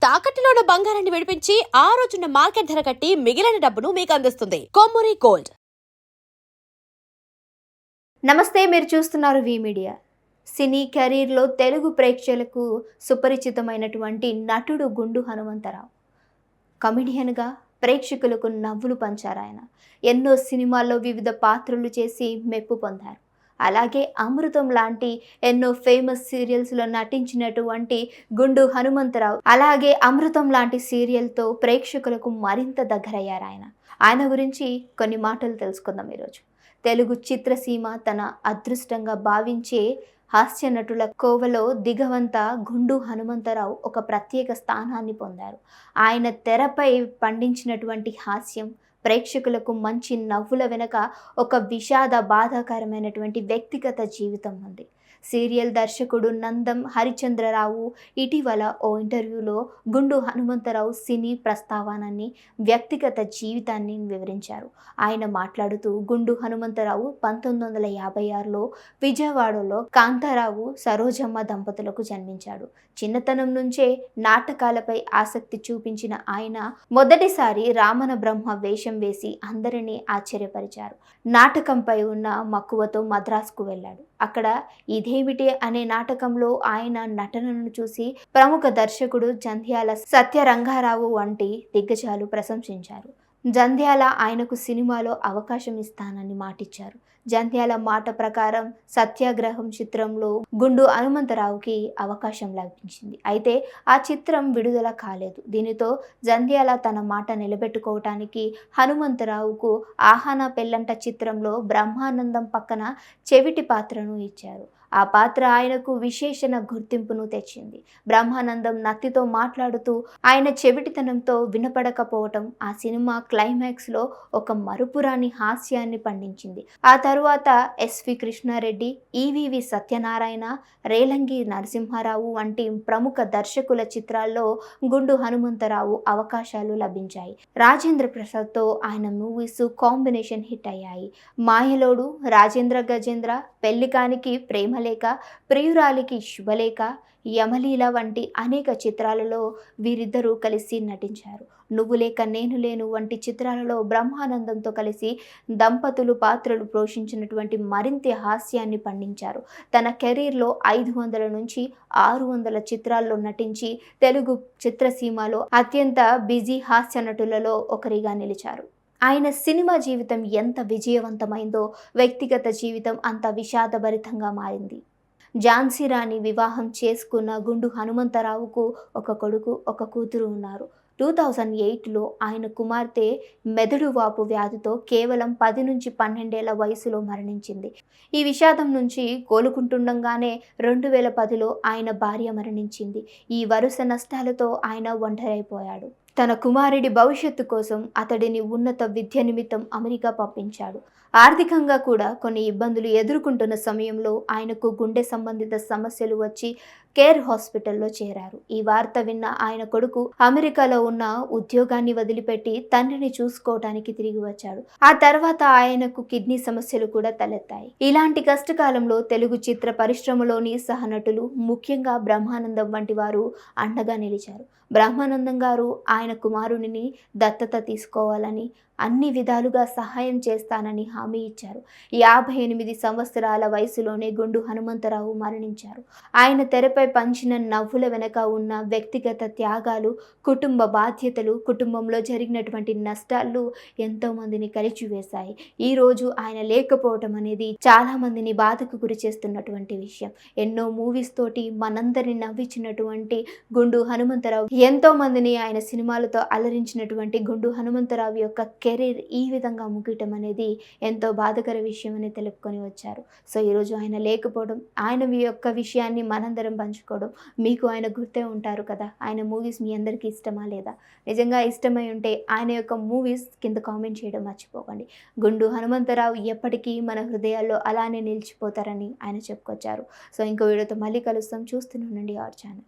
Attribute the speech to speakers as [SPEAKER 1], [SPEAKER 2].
[SPEAKER 1] తాకట్టులో ఉన్న బంగారాన్ని విడిపించి ఆ రోజున్న మార్కెట్ ధర కట్టి మిగిలిన డబ్బును మీకు అందిస్తుంది కొమ్మూరి గోల్డ్.
[SPEAKER 2] నమస్తే, మీరు చూస్తున్నారు వి మీడియా. సినీ కెరీర్లో తెలుగు ప్రేక్షకులకు సుపరిచితమైనటువంటి నటుడు గుండు హనుమంతరావు. కమెడియన్గా ప్రేక్షకులకు నవ్వులు పంచారు ఆయన. ఎన్నో సినిమాల్లో వివిధ పాత్రలు చేసి మెప్పు పొందారు. అలాగే అమృతం లాంటి ఎన్నో ఫేమస్ సీరియల్స్లో నటించినటువంటి గుండు హనుమంతరావు అలాగే అమృతం లాంటి సీరియల్తో ప్రేక్షకులకు మరింత దగ్గరయ్యారు ఆయన. ఆయన గురించి కొన్ని మాటలు తెలుసుకుందాం ఈరోజు. తెలుగు చిత్రసీమ తన అదృష్టంగా భావించే హాస్య నటుల కోవలో దిగవంత గుండు హనుమంతరావు ఒక ప్రత్యేక స్థానాన్ని పొందారు. ఆయన తెరపై పండించినటువంటి హాస్యం ప్రేక్షకులకు మంచి నవ్వుల వెనుక ఒక విషాద బాధాకరమైనటువంటి వ్యక్తిగత జీవితం ఉంది. సీరియల్ దర్శకుడు నందం హరిచంద్రరావు ఇటీవల ఓ ఇంటర్వ్యూలో గుండు హనుమంతరావు సినీ ప్రస్తావనని వ్యక్తిగత జీవితాన్ని వివరించారు. ఆయన మాట్లాడుతూ గుండు హనుమంతరావు 1956లో విజయవాడలో కాంతారావు సరోజమ్మ దంపతులకు జన్మించాడు. చిన్నతనం నుంచే నాటకాలపై ఆసక్తి చూపించిన ఆయన మొదటిసారి రామన బ్రహ్మ వేషం వేసి అందరినీ ఆశ్చర్యపరిచారు. నాటకంపై ఉన్న మక్కువతో మద్రాసుకు వెళ్ళాడు. అక్కడ ఇదేమిటి అనే నాటకంలో ఆయన నటనను చూసి ప్రముఖ దర్శకుడు జంధ్యాల సత్యరంగారావు వంటి దిగ్గజాలు ప్రశంసించారు. జంధ్యాల ఆయనకు సినిమాలో అవకాశం ఇస్తానని మాటిచ్చారు. జంధ్యాల మాట ప్రకారం సత్యాగ్రహం చిత్రంలో గుండు హనుమంతరావుకి అవకాశం లభించింది. అయితే ఆ చిత్రం విడుదల కాలేదు. దీనితో జంధ్యాల తన మాట నిలబెట్టుకోవటానికి హనుమంతరావుకు ఆహానా పెళ్ళంట చిత్రంలో బ్రహ్మానందం పక్కన చెవిటి పాత్రను ఇచ్చారు. ఆ పాత్ర ఆయనకు విశేషణ గుర్తింపును తెచ్చింది. బ్రహ్మానందం నత్తితో మాట్లాడుతూ ఆయన చెవిటితనంతో వినపడకపోవటం ఆ సినిమా క్లైమాక్స్లో ఒక మరుపురాని హాస్యాన్ని పండించింది. ఆ తరువాత ఎస్వి కృష్ణారెడ్డి, ఈవీవి సత్యనారాయణ, రేలంగి నరసింహారావు వంటి ప్రముఖ దర్శకుల చిత్రాల్లో గుండు హనుమంతరావు అవకాశాలు లభించాయి. రాజేంద్ర ప్రసాద్తో ఆయన మూవీస్ కాంబినేషన్ హిట్ అయ్యాయి. మాయలోడు, రాజేంద్ర గజేంద్ర, పెళ్లికానికి ప్రేమలేఖ, ప్రియురాలికి శుభలేఖ, యమలీల వంటి అనేక చిత్రాలలో వీరిద్దరూ కలిసి నటించారు. నువ్వు లేక నేను లేను వంటి చిత్రాలలో బ్రహ్మానందంతో కలిసి దంపతులు పాత్రలు పోషించినటువంటి మరింత హాస్యాన్ని పండించారు. తన కెరీర్లో 500 నుంచి 600 చిత్రాల్లో నటించి తెలుగు చిత్రసీమలో అత్యంత బిజీ హాస్య నటులలో ఒకరిగా నిలిచారు. ఆయన సినిమా జీవితం ఎంత విజయవంతమైందో వ్యక్తిగత జీవితం అంత విషాదభరితంగా మారింది. ఝాన్సీ రాణి వివాహం చేసుకున్న గుండు హనుమంతరావుకు ఒక కొడుకు, ఒక కూతురు ఉన్నారు. 2008లో ఆయన కుమార్తె మెదడు వాపు వ్యాధితో కేవలం 10 నుంచి 12 ఏళ్ల వయసులో మరణించింది. ఈ విషాదం నుంచి కోలుకుంటుండగానే 2010లో ఆయన భార్య మరణించింది. ఈ వరుస నష్టాలతో ఆయన ఒంటరైపోయాడు. తన కుమారుడి భవిష్యత్తు కోసం అతడిని ఉన్నత విద్య నిమిత్తం అమెరికా పంపించాడు. ఆర్థికంగా కూడా కొన్ని ఇబ్బందులు ఎదుర్కొంటున్న సమయంలో ఆయనకు గుండె సంబంధిత సమస్యలు వచ్చి కేర్ హాస్పిటల్లో చేరారు. ఈ వార్త విన్న ఆయన కొడుకు అమెరికాలో ఉన్న ఉద్యోగాన్ని వదిలిపెట్టి తండ్రిని చూసుకోవటానికి తిరిగి వచ్చాడు. ఆ తర్వాత ఆయనకు కిడ్నీ సమస్యలు కూడా తలెత్తాయి. ఇలాంటి కష్టకాలంలో తెలుగు చిత్ర పరిశ్రమలోని సహనటులు, ముఖ్యంగా బ్రహ్మానందం వంటి వారు అండగా నిలిచారు. బ్రహ్మానందం గారు ఆయన కుమారుడిని దత్తత తీసుకోవాలని, అన్ని విధాలుగా సహాయం చేస్తానని హామీ ఇచ్చారు. 58 సంవత్సరాల వయసులోనే గుండు హనుమంతరావు మరణించారు. ఆయన తెరపై పంచిన నవ్వుల వెనక ఉన్న వ్యక్తిగత త్యాగాలు, కుటుంబ బాధ్యతలు, కుటుంబంలో జరిగినటువంటి నష్టాలు ఎంతో మందిని కలిచివేశాయి. ఈరోజు ఆయన లేకపోవటం అనేది చాలా మందిని బాధకు గురి చేస్తున్నటువంటి విషయం. ఎన్నో మూవీస్ తోటి మనందరిని నవ్వించినటువంటి గుండు హనుమంతరావు, ఎంతో మందిని ఆయన సినిమాలతో అలరించినటువంటి గుండు హనుమంతరావు యొక్క కెరీర్ ఈ విధంగా ముగియటం అనేది ఎంతో బాధకర విషయం అని తెలుపుకొని వచ్చారు. సో ఈరోజు ఆయన లేకపోవడం, ఆయన యొక్క విషయాన్ని మనందరం పంచుకోవడం, మీకు ఆయన గుర్తే ఉంటారు కదా. ఆయన మూవీస్ మీ అందరికీ ఇష్టమా లేదా? నిజంగా ఇష్టమై ఉంటే ఆయన యొక్క మూవీస్ కింద కామెంట్ చేయడం మర్చిపోకండి. గుండు హనుమంతరావు ఎప్పటికీ మన హృదయాల్లో అలానే నిలిచిపోతారని ఆయన చెప్పుకొచ్చారు. సో ఇంకో వీడియోతో మళ్ళీ కలుస్తాం. చూస్తూనే ఉండండి అవర్ ఛానల్.